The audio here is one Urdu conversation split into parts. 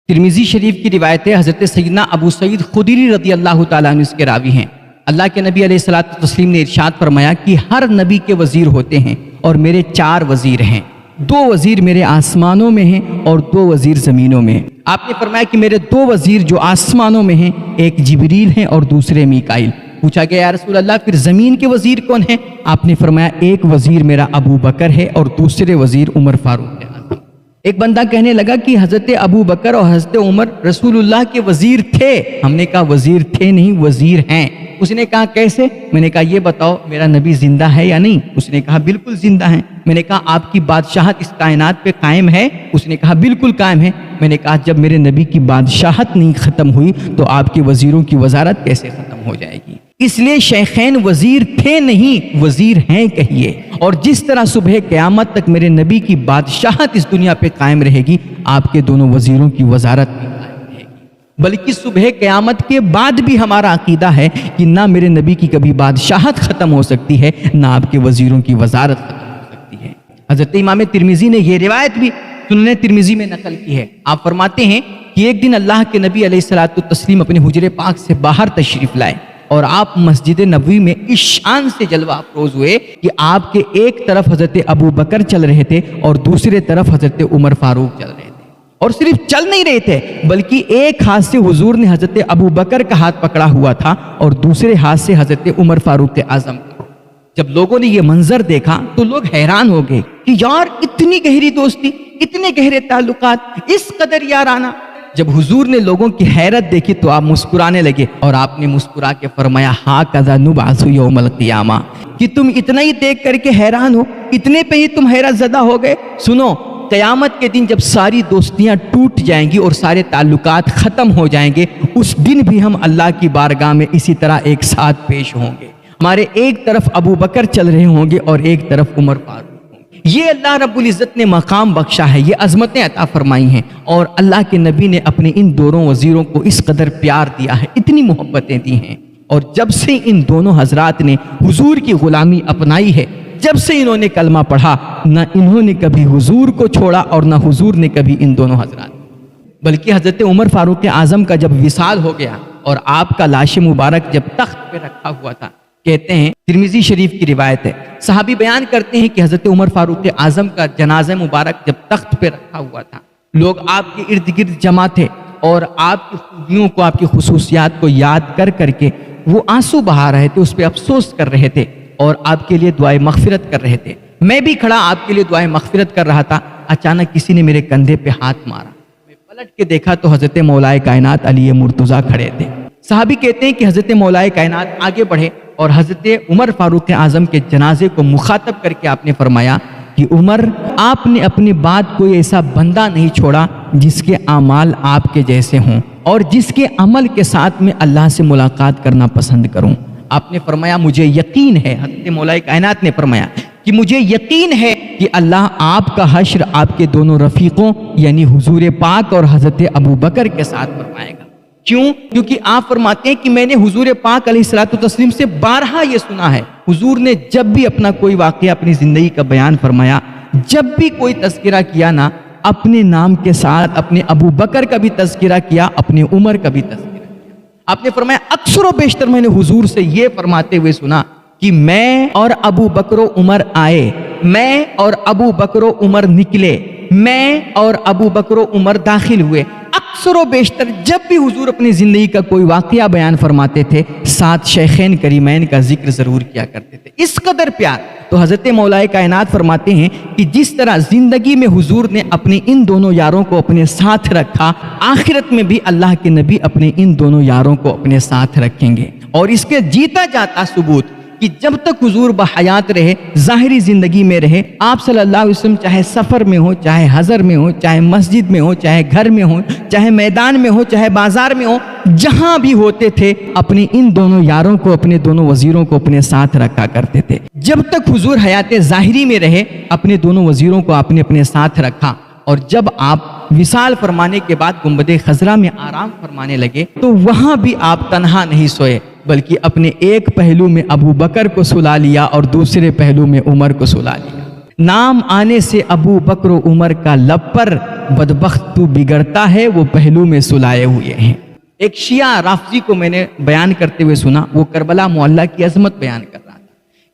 ترمذی شریف کی روایت ہے، حضرت سیدنا ابو سعید خدری رضی اللہ تعالیٰ عنہ اس کے راوی ہیں۔ اللہ کے نبی علیہ الصلوۃ والتسلیم نے ارشاد فرمایا کہ ہر نبی کے وزیر ہوتے ہیں اور میرے 4 وزیر ہیں، 2 وزیر میرے آسمانوں میں ہیں اور 2 وزیر زمینوں میں ہیں۔ آپ نے فرمایا کہ میرے 2 وزیر جو آسمانوں میں ہیں، ایک جبریل ہیں اور دوسرے میکائیل۔ پوچھا گیا یا رسول اللہ پھر زمین کے وزیر کون ہیں؟ آپ نے فرمایا ایک وزیر میرا ابو بکر ہے اور دوسرے وزیر عمر فاروق ہے۔ ایک بندہ کہنے لگا کہ حضرت ابو بکر اور حضرت عمر رسول اللہ کے وزیر تھے۔ ہم نے کہا وزیر تھے نہیں، وزیر ہیں۔ اس نے کہا کیسے؟ میں نے کہا یہ بتاؤ میرا نبی زندہ ہے یا نہیں؟ اس نے کہا بالکل زندہ ہیں۔ میں نے کہا آپ کی بادشاہت اس کائنات پہ قائم ہے؟ اس نے کہا بالکل قائم ہے۔ میں نے کہا جب میرے نبی کی بادشاہت نہیں ختم ہوئی تو آپ کے وزیروں کی وزارت کیسے ختم ہو جائے گی؟ اس لیے شیخین وزیر تھے نہیں، وزیر ہیں کہیے۔ اور جس طرح صبح قیامت تک میرے نبی کی بادشاہت اس دنیا پہ قائم رہے گی، آپ کے دونوں وزیروں کی وزارت بھی قائم رہے گی۔ بلکہ صبح قیامت کے بعد بھی ہمارا عقیدہ ہے کہ نہ میرے نبی کی کبھی بادشاہت ختم ہو سکتی ہے، نہ آپ کے وزیروں کی وزارت ختم ہو سکتی ہے۔ حضرت امام ترمذی نے یہ روایت بھی سنن ترمذی میں نقل کی ہے۔ آپ فرماتے ہیں کہ ایک دن اللہ کے نبی علیہ الصلوۃ والتسلیم اپنے حجرے پاک سے باہر تشریف لائے اور آپ مسجد نبوی میں اس شان سے جلوہ افروز ہوئے کہ آپ کے ایک طرف حضرت ابو بکر چل رہے تھے اور دوسرے طرف حضرت عمر فاروق چل رہے تھے۔ اور صرف چل نہیں رہے تھے بلکہ ایک ہاتھ سے حضور نے حضرت ابو بکر کا ہاتھ پکڑا ہوا تھا اور دوسرے ہاتھ سے حضرت عمر فاروق اعظم کا۔ جب لوگوں نے یہ منظر دیکھا تو لوگ حیران ہو گئے کہ یار اتنی گہری دوستی، اتنے گہرے تعلقات، اس قدر یارانہ۔ جب حضور نے لوگوں کی حیرت دیکھی تو آپ مسکرانے لگے اور آپ نے مسکرا کے فرمایا ہاکذا نبعث یوم القیامہ، کہ تم اتنا ہی دیکھ کر کے حیران ہو، اتنے پہ ہی تم حیرت زدہ ہو گئے؟ سنو، قیامت کے دن جب ساری دوستیاں ٹوٹ جائیں گی اور سارے تعلقات ختم ہو جائیں گے، اس دن بھی ہم اللہ کی بارگاہ میں اسی طرح ایک ساتھ پیش ہوں گے۔ ہمارے ایک طرف ابو بکر چل رہے ہوں گے اور ایک طرف عمر فاروق۔ یہ اللہ رب العزت نے مقام بخشا ہے، یہ عظمتیں عطا فرمائی ہیں، اور اللہ کے نبی نے اپنے ان دونوں وزیروں کو اس قدر پیار دیا ہے، اتنی محبتیں دی ہیں۔ اور جب سے ان دونوں حضرات نے حضور کی غلامی اپنائی ہے، جب سے انہوں نے کلمہ پڑھا، نہ انہوں نے کبھی حضور کو چھوڑا اور نہ حضور نے کبھی ان دونوں حضرات۔ بلکہ حضرت عمر فاروق اعظم کا جب وصال ہو گیا اور آپ کا لاش مبارک جب تخت پہ رکھا ہوا تھا، کہتے ہیں ترمذی شریف کی روایت ہے، صحابی بیان کرتے ہیں کہ حضرت عمر فاروق اعظم کا جنازہ مبارک جب تخت پہ رکھا ہوا تھا، لوگ آپ کے ارد گرد جمع تھے اور آپ کی خوبیوں کو، آپ کی خصوصیات کو یاد کر کر کے وہ آنسو بہا رہے تھے، اس پہ افسوس کر رہے تھے اور آپ کے لیے دعائے مغفرت کر رہے تھے۔ میں بھی کھڑا آپ کے لیے دعائے مغفرت کر رہا تھا، اچانک کسی نے میرے کندھے پہ ہاتھ مارا، میں پلٹ کے دیکھا تو حضرت مولا کائنات علی مرتضیٰ کھڑے تھے۔ صحابی کہتے ہیں کہ حضرت مولا کائنات آگے بڑھے اور حضرت عمر فاروق اعظم کے جنازے کو مخاطب کر کے آپ نے فرمایا کہ عمر، آپ نے اپنی بات کوئی ایسا بندہ نہیں چھوڑا جس کے اعمال آپ کے جیسے ہوں اور جس کے عمل کے ساتھ میں اللہ سے ملاقات کرنا پسند کروں۔ آپ نے فرمایا مجھے یقین ہے، حضرت مولا کائنات نے فرمایا کہ مجھے یقین ہے کہ اللہ آپ کا حشر آپ کے دونوں رفیقوں یعنی حضور پاک اور حضرت ابو بکر کے ساتھ فرمائے گا۔ کیوں؟ کیونکہ آپ فرماتے ہیں کہ میں نے حضور پاک علیہ الصلوۃ والتسلیم سے بارہا یہ سنا ہے، حضور نے جب بھی اپنا کوئی واقعہ اپنی زندگی کا بیان فرمایا، جب بھی کوئی تذکرہ کیا نا، اپنے نام کے ساتھ اپنے ابو بکر کا بھی تذکرہ کیا، اپنے عمر کا بھی تذکرہ کیا۔ آپ نے فرمایا اکثر و بیشتر میں نے حضور سے یہ فرماتے ہوئے سنا کہ میں اور ابو بکر و عمر آئے، میں اور ابو بکر و عمر نکلے، میں اور ابو بکر و عمر داخل ہوئے۔ اکثر و بیشتر جب بھی حضور اپنی زندگی کا کوئی واقعہ بیان فرماتے تھے، ساتھ شیخین کریمین کا ذکر ضرور کیا کرتے تھے۔ اس قدر پیار۔ تو حضرت مولا کائنات فرماتے ہیں کہ جس طرح زندگی میں حضور نے اپنے ان دونوں یاروں کو اپنے ساتھ رکھا، آخرت میں بھی اللہ کے نبی اپنے ان دونوں یاروں کو اپنے ساتھ رکھیں گے۔ اور اس کے جیتا جاتا ثبوت کہ جب تک حضور بحیات رہے، ظاہری زندگی میں رہے، آپ صلی اللہ علیہ وسلم چاہے سفر میں ہو، چاہے حضر میں ہو، چاہے مسجد میں ہو، چاہے گھر میں ہو، چاہے میدان میں ہو، چاہے بازار میں ہو، جہاں بھی ہوتے تھے اپنے ان دونوں یاروں کو، اپنے دونوں وزیروں کو اپنے ساتھ رکھا کرتے تھے۔ جب تک حضور حیات ظاہری میں رہے، اپنے دونوں وزیروں کو آپ نے اپنے ساتھ رکھا، اور جب آپ وصال فرمانے کے بعد گنبد خضرا میں آرام فرمانے لگے تو وہاں بھی آپ تنہا نہیں سوئے، بلکہ اپنے ایک پہلو میں ابو بکر کو سلا لیا اور دوسرے پہلو میں عمر کو سلا لیا۔ نام آنے سے ابو بکر و عمر کا لب پر، بدبخت تو بگڑتا ہے وہ پہلو میں سلائے ہوئے ہیں۔ ایک شیعہ رافضی کو میں نے بیان کرتے ہوئے سنا، وہ کربلا معلیٰ کی عظمت بیان کر رہا تھا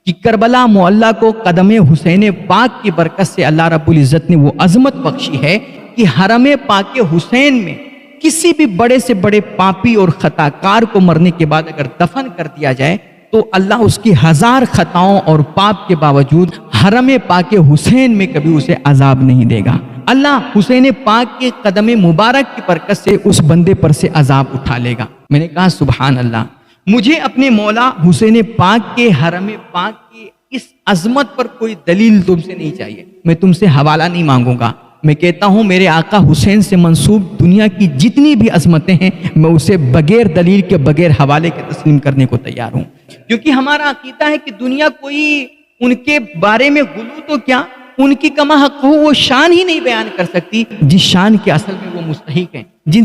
کہ کربلا معلیٰ کو قدم حسین پاک کی برکت سے اللہ رب العزت نے وہ عظمت بخشی ہے کہ حرم پاک حسین میں کسی بھی بڑے سے بڑے پاپی اور خطا کار کو مرنے کے بعد اگر دفن کر دیا جائے تو اللہ اس کی 1000 خطاؤں اور پاپ کے باوجود حرم پاک حسین میں کبھی اسے عذاب نہیں دے گا۔ اللہ حسین پاک کے قدم مبارک کی برکت سے اس بندے پر سے عذاب اٹھا لے گا۔ میں نے کہا سبحان اللہ، مجھے اپنے مولا حسین پاک کے حرم پاک کی اس عظمت پر کوئی دلیل تم سے نہیں چاہیے، میں تم سے حوالہ نہیں مانگوں گا۔ میں کہتا ہوں میرے آقا حسین سے منسوب دنیا کی جتنی بھی عظمتیں ہیں میں اسے بغیر دلیل کے بغیر حوالے کے تسلیم کرنے کو تیار ہوں، کیونکہ ہمارا عقیدہ ہے کہ دنیا کوئی ان کے بارے میں غلو تو کیا، ان کی کما حق وہ شان ہی نہیں بیان کر سکتی جس شان کے اصل میں وہ مستحق ہیں، جن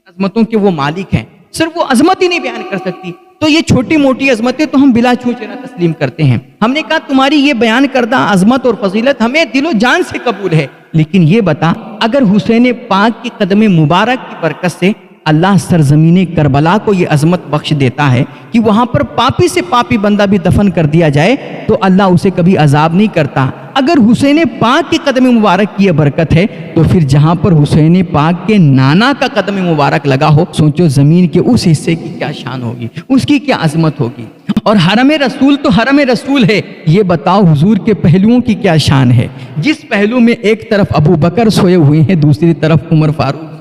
عظمتوں کے وہ مالک ہیں، صرف وہ عظمت ہی نہیں بیان کر سکتی۔ تو یہ چھوٹی موٹی عظمتیں تو ہم بلا چھوچنا تسلیم کرتے ہیں۔ ہم نے کہا تمہاری یہ بیان کردہ عظمت اور فضیلت ہمیں دل و جان سے قبول ہے، لیکن یہ بتا اگر حسین پاک کی قدم مبارک کی برکت سے اللہ سرزمین کربلا کو یہ عظمت بخش دیتا ہے کہ وہاں پر پاپی سے پاپی بندہ بھی دفن کر دیا جائے تو اللہ اسے کبھی عذاب نہیں کرتا۔ اگر حسین پاک کی قدم مبارک کی یہ برکت ہے تو پھر جہاں پر حسین پاک کے نانا کا قدم مبارک لگا ہو، سوچو زمین کے اس حصے کی کیا شان ہوگی، اس کی کیا عظمت ہوگی۔ اور حرم رسول تو حرم رسول ہے، یہ بتاؤ حضور کے پہلوؤں کی کیا شان ہے، جس پہلو میں ایک طرف ابو بکر سوئے ہوئے ہیں، دوسری طرف عمر فاروق۔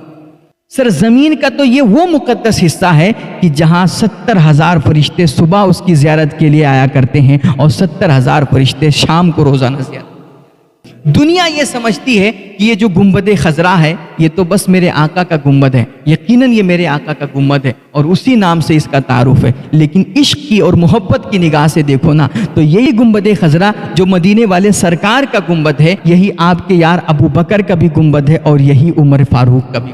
سرزمین کا تو یہ وہ مقدس حصہ ہے کہ جہاں 70,000 فرشتے صبح اس کی زیارت کے لیے آیا کرتے ہیں اور 70,000 فرشتے شام کو روزانہ زیارت۔ دنیا یہ سمجھتی ہے کہ یہ جو گنبد خضرا ہے یہ تو بس میرے آقا کا گنبد ہے، یقیناً یہ میرے آقا کا گنبد ہے اور اسی نام سے اس کا تعارف ہے، لیکن عشق کی اور محبت کی نگاہ سے دیکھو نا تو یہی گنبد خضرا جو مدینے والے سرکار کا گنبد ہے، یہی آپ کے یار ابو بکر کا بھی گنبد ہے اور یہی عمر فاروق کا بھی۔